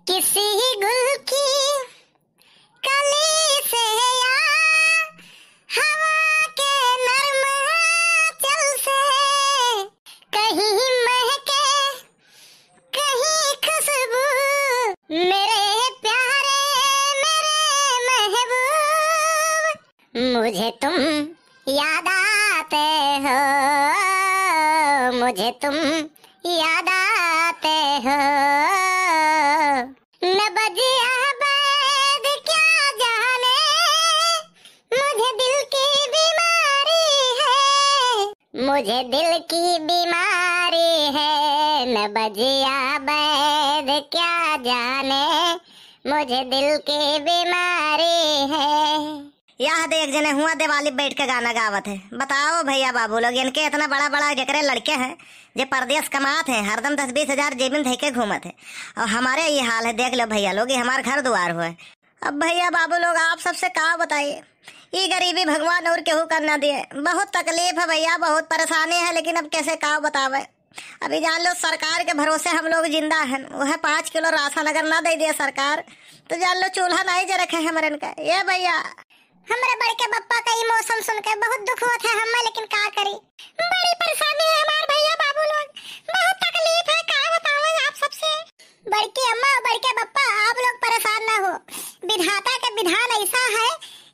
किसी गुल की कली से या हवा के नर्म चल से कहीं महके कहीं खुशबू मेरे प्यारे मेरे महबूब, मुझे तुम याद आते हो, मुझे तुम याद आते हो। न बजिया बैद क्या जाने मुझे दिल की बीमारी है, मुझे दिल की बीमारी है। न बजिया बैद क्या जाने मुझे दिल की बीमारी है। यह देख जने हुआ दिवाली बैठ के गाना गावत है। बताओ भैया बाबू लोग, इनके इतना बड़ा बड़ा जकरे लड़के हैं जे परदेश कमात है, हरदम 10-20 हजार जेबिन धके घूमत है, और हमारे ये हाल है। देख लो भैया लोग, ये हमारे घर द्वार हुआ है। अब भैया बाबू लोग आप सबसे क्या बताइए, ये गरीबी भगवान और केहू कर ना दिए। बहुत तकलीफ है भैया, बहुत परेशानी है, लेकिन अब कैसे क्या बतावे। अभी जान लो सरकार के भरोसे हम लोग जिंदा हैं। वह 5 किलो राशन अगर ना दे दिया सरकार तो जान लो चूल्हा नहीं जे रखे हमारे का। ये भैया हमारे बड़के बप्पा का ये मौसम सुनकर बहुत दुख होता है हमें, लेकिन क्या करी, बड़ी परेशानी है हमारे भैया बाबू लोग, बहुत तकलीफ है। क्या बताऊं आप सबसे। बड़की अम्मा और बड़के बप्पा आप लोग परेशान ना हो। विधाता का विधान ऐसा है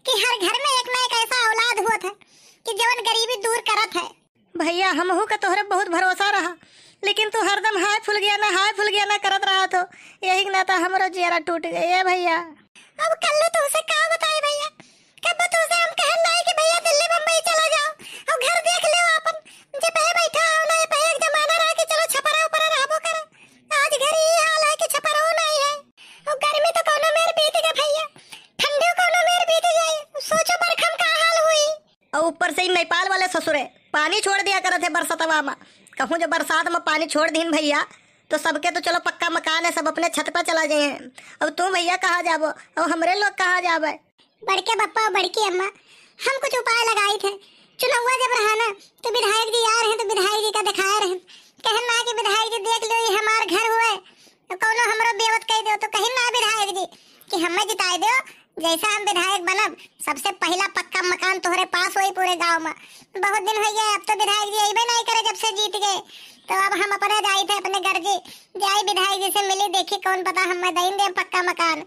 कि हर घर में एक ना एक ऐसा औलाद हुआ था कि जवन गरीबी दूर करत है। भैया हमहू का तोहरे बहुत भरोसा रहा, लेकिन तू हरदम हाय फुल गया ना हाय फुल गया ना करत रहा, तो यही ना था हमारा चेहरा टूट गया। ये भैया अब कल तुमसे क्या बताए भैया, कब तुमसे हम कहन नहीं कि भैया दिल्ली बम्बई चला जाओ और घर देख लो अपन जे पे बैठा हो ना पे एक जमाना रहा कि चलो छपरा ऊपर रहबो कर। आज घर ये हाल है कि छपरा नहीं है, और गर्मी तो कोनो मेर बीत गए भैया, ठंडी कोनो मेर बीत जाए। सोचो बरखम का हाल हुई। और ऊपर से ही नेपाल वाले ससुरे पानी छोड़ दिया करते थे बरसातवा में। कहूँ जो बरसात में पानी छोड़ दीन भैया तो सबके तो चलो पक्का मकान है, सब अपने छत पर चला जाए। अब तू भैया कहाँ जाबो और हमरे लोग कहाँ जाबे। बड़के बप्पा और बड़की अम्मा हम कुछ उपाय लगाए थे। चुनाव जब रहा ना तो विधायक जी आ रहे हैं, तो विधायक जी का दिखाए रहे, कहन ना कि विधायक जी देख लो ये हमारे घर हुए तो कोनो हमरो बेवत कह दो, तो कहिन ना विधायक जी कि हमें जिताए दो, जैसा हम विधायक बनब सबसे पहला पक्का मकान तोहरे पास हुई पूरे गाँव में। बहुत दिन हो गए, अब तो विधायक जी अबे नहीं करे जब से जीत गए, तो अब हम अपने जाए थे अपने घर जी जाए विधायक जी से मिली, देखी कौन पता हमें दई दे पक्का मकान।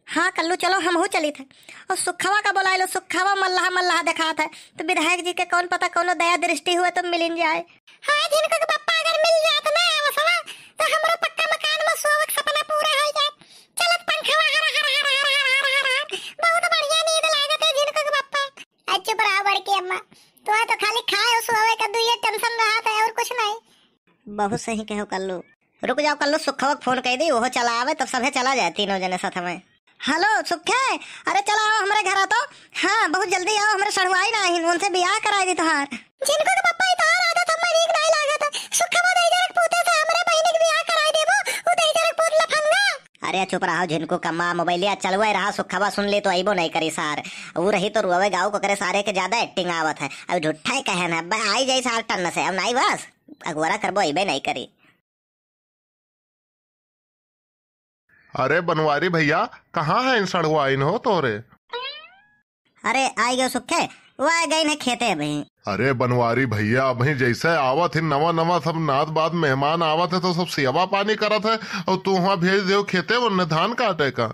हाँ कल्लू चलो हम हो चली थे, और सुखवा का बोला लो, सुखवा मल्लाह मल्लाह दिखा था, तो विधायक जी के कौन पता कोनो दया दृष्टि हुए तो मिल जाए। हाँ जिनको पप्पा अगर मिल जात ना वसवा तो हमरो पक्का मकान में सोवक सपना पूरा हो जाए। चलत पंखवा हर हर हर हर हर हर हर बहुत बढ़िया नींद लागत है जिनको पप्पा। आज चुप रहा बड़की अम्मा, तो खाली खाए और सोवे का दुइये टेंशन रहा था और कुछ नहीं। बहुत सही कहो कल्लू। रुक जाओ कल्लू, सुखवा फोन कह दी, वो चला आवे तब सभे चला जाए तीनों जने साथ में। हेलो सुखे, अरे चलो आओ हमारे घर तो। हाँ बहुत जल्दी आओ, हमारे सड़वाई ना ही उनसे ब्याह कराई दी तोहार। जिनको के पप्पा इतार आदत हमर ठीक नहीं लागत, सुखवा दे जरक पूते से हमरे बहिनी के ब्याह कराई देबो, उ दे जरक पूत लफंगा। अरे चुप रहो, जिनको कम्मा मोबाइलिया चलवाए रहा, सुखवा सुन ले तो आइबो नहीं करी सार। वो रही तो रुआवे गाँव को करे सारे के ज्यादा एक्टिंग आवत है। अब झूठा ही कहे ना आई जाए सार टन से, अब नहीं बस अगवरा करबो आइबे नहीं करी। अरे बनवारी भैया कहाँ है इन सड़वाइन हो तोरे। अरे आई गए सुखे, वो आ गई न खेते भाई। अरे बनवारी भैया अभी जैसे आवत है नवा नवा सब नात बाद मेहमान आवत है तो सब सेवा पानी करत है, और तू वहाँ भेज दे खेते उन्हें धान काटे का।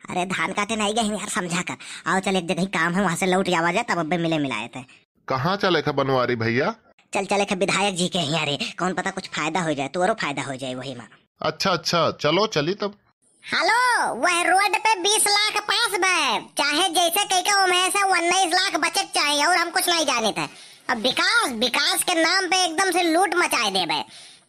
अरे धान काटे नहीं गए यार, समझा कर आओ, चल एक जगह काम है वहाँ से लौट आवा जाए, तब अब्बे मिले मिलाए थे। कहाँ चले थे बनवारी भैया। चल चले थे विधायक जी के यहाँ रे, कौन पता कुछ फायदा हो जाए, तो और फायदा हो जाए वही में। अच्छा अच्छा चलो चली तब। हेलो, वह रोड पे 20 लाख पास में चाहे जैसे कहीं का उमेश है 19 लाख बचत चाहिए, और हम कुछ नहीं जाने थे। अब विकास विकास के नाम पे एकदम से लूट मचाए दे बे।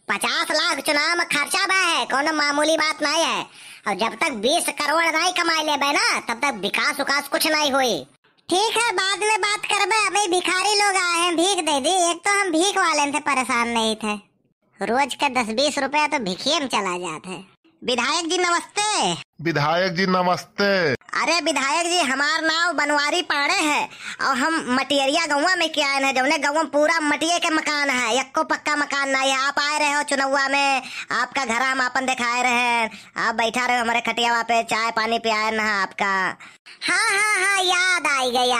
50 लाख चुनाव में खर्चा बे है, कोनो मामूली बात नहीं है। और जब तक 20 करोड़ नहीं कमाए ले बे ना तब तक विकास उकास कुछ नहीं हुई। ठीक है बाद में बात करबे, अभी भिखारी लोग आए हैं, भीख दे दी। एक तो हम भीख वाले थे, परेशान नहीं थे, रोज का 10-20 रुपया तो भिखिए में चला जाते। विधायक जी नमस्ते। विधायक जी नमस्ते। अरे विधायक जी, हमार नाम बनवारी पाड़े है और हम मटियरिया गौवा में क्या है, जौने गौवा पूरा मटिये के मकान है, यक्को पक्का मकान नहीं है। आप आए रहे हो चुनौआ में, आपका घर हम अपन दिखाए रहे, आप बैठा रहे हमारे खटियावा पे, चाय पानी पियाए ना आपका। हाँ, याद आई गई।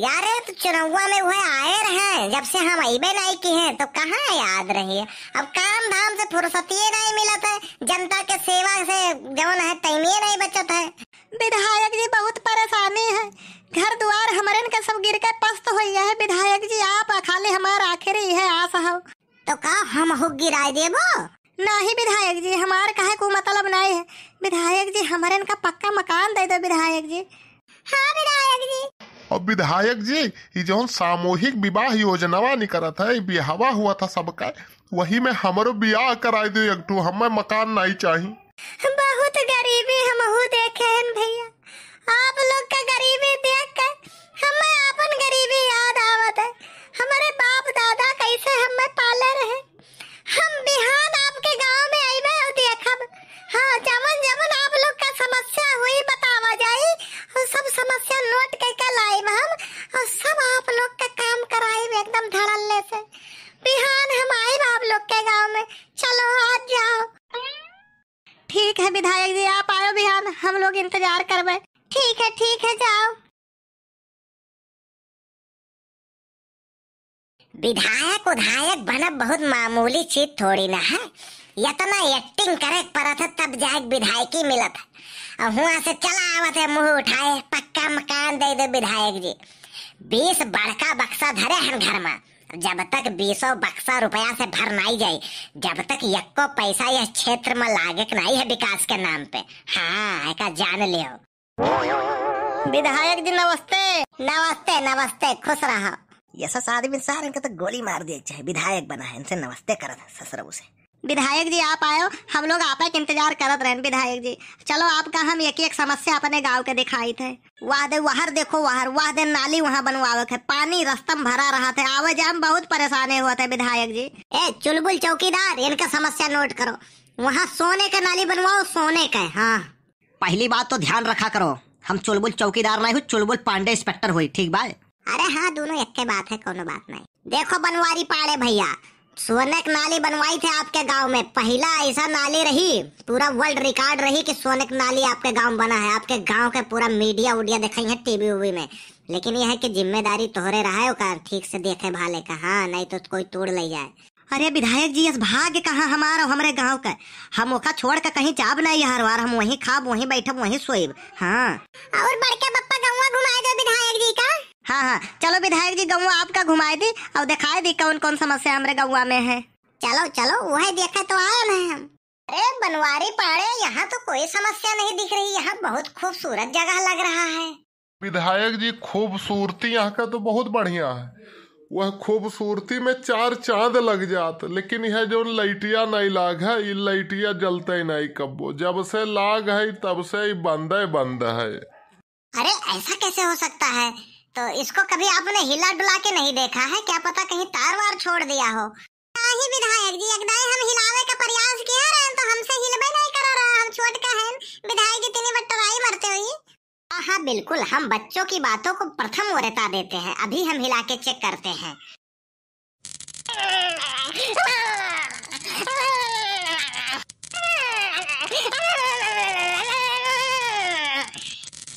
अरे तो चुनौआ में वह आए रहे, जब से हम अइबे नहीं की हैं तो कहाँ याद रही है। अब काम धाम से फुर्सती नहीं मिलत है, जनता के सेवा से जौन है टाइमिए नहीं बचत है। विधायक जी बहुत परेशानी है, घर द्वार हमारे का सब गिर के पस्त हो गया है। विधायक जी आप खाली हमारा आखिरी है आस हो। तो का हम हुक गिराए देबो? नहीं विधायक जी, हमारे कहे को मतलब नहीं है। विधायक जी हमारे का पक्का मकान दे दो विधायक जी। हाँ विधायक जी। और विधायक जी ये जो सामूहिक विवाह योजनावा निकलत है, बिहावा हुआ था सबका, वही में हमारो बियाह कराए दो एक ठो, हमें मकान नहीं चाहिए। बहुत गरीबी हम देखे हैं भैया, आप लोग का गरीबी देख कर हमें अपन गरीबी याद आवत है। हमारे बाप दादा कैसे हमें पाले रहे, हम बिहान आपके गांव में आइबे और देखब। हाँ, जमन आप लोग का समस्या हुई बतावा जाई, और सब समस्या नोट करके लाइब हम, और सब आप लोग का काम कराइब एकदम धड़ल्ले से। बिहान हम आइब आप लोग के गांव में, चलो आज जाओ। ठीक है विधायक जी, आप आयो बिहान, हम लोग इंतजार करबे। ठीक है जाओ। विधायक बनब बहुत मामूली चीज थोड़ी ना है, इतना एक्टिंग करे पड़त है तब जाके विधायकी मिलत है। और हुआ से चला आवत है मुंह उठाए, पक्का मकान दे दे विधायक जी। 20 बड़का बक्सा धरे हैं घर में, जब तक 20 बक्सा रुपया से भर नहीं जाए, जब तक यक्को पैसा यह क्षेत्र में लागे नहीं है विकास के नाम पे। हाँ, एक जान लियो। विधायक जी नमस्ते। नमस्ते, खुश रहो। ये सस आदमी सारे इनके तो गोली मार दिया, चाहे विधायक बना है, इनसे नमस्ते करत है ससुरबू से। विधायक जी आप आयो, हम लोग आपा के इंतजार करत रहे। विधायक जी चलो, आपका हम एक समस्या अपने गांव के दिखाई थे। वहां देखो, वाह दे नाली वहाँ बनवावे है, पानी रास्ता में भरा रहा था, आवे जाए बहुत परेशानी हुआ था। विधायक जी चुलबुल चौकीदार, इनका समस्या नोट करो। वहाँ सोने का नाली बनवाओ, सोने का। हाँ, पहली बात तो ध्यान रखा करो, हम चुलबुल चौकीदार नहीं हुई, चुलबुल पांडे इंस्पेक्टर हुई, ठीक बात? अरे हाँ, दोनों एक के बात है, कोनो बात नहीं। देखो बनवारी पाड़े भैया, सोने की नाली बनवाई थे आपके गांव में, पहला ऐसा नाली रही, पूरा वर्ल्ड रिकॉर्ड रही कि सोने की नाली आपके गांव बना है। आपके गांव के पूरा मीडिया उडिया दिखाई है टीवी उवी में। लेकिन यह है कि जिम्मेदारी तोहरे रहा है, ठीक से देखे भाले का। हाँ, नहीं तो कोई तोड़ ले जाए। अरे विधायक जी, इस भाग्य कहाँ हमारा हमारे गांव का, हम ओका छोड़ कर कहीं जाब नहीं हर बार, हम वहीं खाब, वहीं बैठब, वहीं सोएब। हाँ, और बड़के बप्पा गौवा घुमाए दो विधायक जी का। हाँ, चलो विधायक जी गौवा आपका घुमाए दी और दिखाए दी कौन कौन समस्या हमारे गौवा में है। चलो वही देखा तो आए ना हम। अरे बनवारी पाड़े, यहाँ तो कोई समस्या नहीं दिख रही, यहाँ बहुत खूबसूरत जगह लग रहा है। विधायक जी खूबसूरती यहाँ का तो बहुत बढ़िया है, वह खूबसूरती में 4 चांद लग जात, लेकिन यह जो लाइटिया नहीं लाग है, ये लाइटिया जलते नहीं कब्बो, जब से लाग है तब से ही बंद है। अरे ऐसा कैसे हो सकता है? तो इसको कभी आपने हिला डुला के नहीं देखा है? क्या पता कहीं तार वार छोड़ दिया हो। नहीं विधायक जी, एकदाई हम हिलावे का प्रयास किया रहे तो हमसे हिलबे नहीं कर रहा, हम छोट का है। विधायक जी इतनी बटराई मरते हुई। हाँ बिल्कुल, हम बच्चों की बातों को प्रथम वरीयता देते हैं, अभी हम हिला के चेक करते हैं।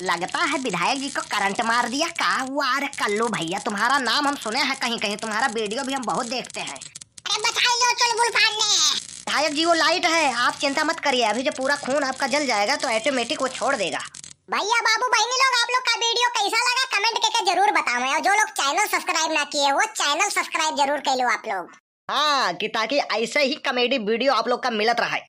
लगता है विधायक जी को करंट मार दिया का हुआ? अरे कल्लू भैया, तुम्हारा नाम हम सुने हैं कहीं कहीं, तुम्हारा वीडियो भी हम बहुत देखते हैं। अरे बचाई लो चुलबुल पाड़ने। विधायक जी वो लाइट है, आप चिंता मत करिए, अभी जब पूरा खून आपका जल जाएगा तो ऑटोमेटिक वो छोड़ देगा। भैया बाबू बहनी लोग, आप लोग का वीडियो कैसा लगा कमेंट करके जरूर बताओ, और जो लोग चैनल सब्सक्राइब ना किए वो चैनल सब्सक्राइब जरूर कर लो आप लोग। हाँ, कि ताकि ऐसे ही कॉमेडी वीडियो आप लोग का मिलत रहे।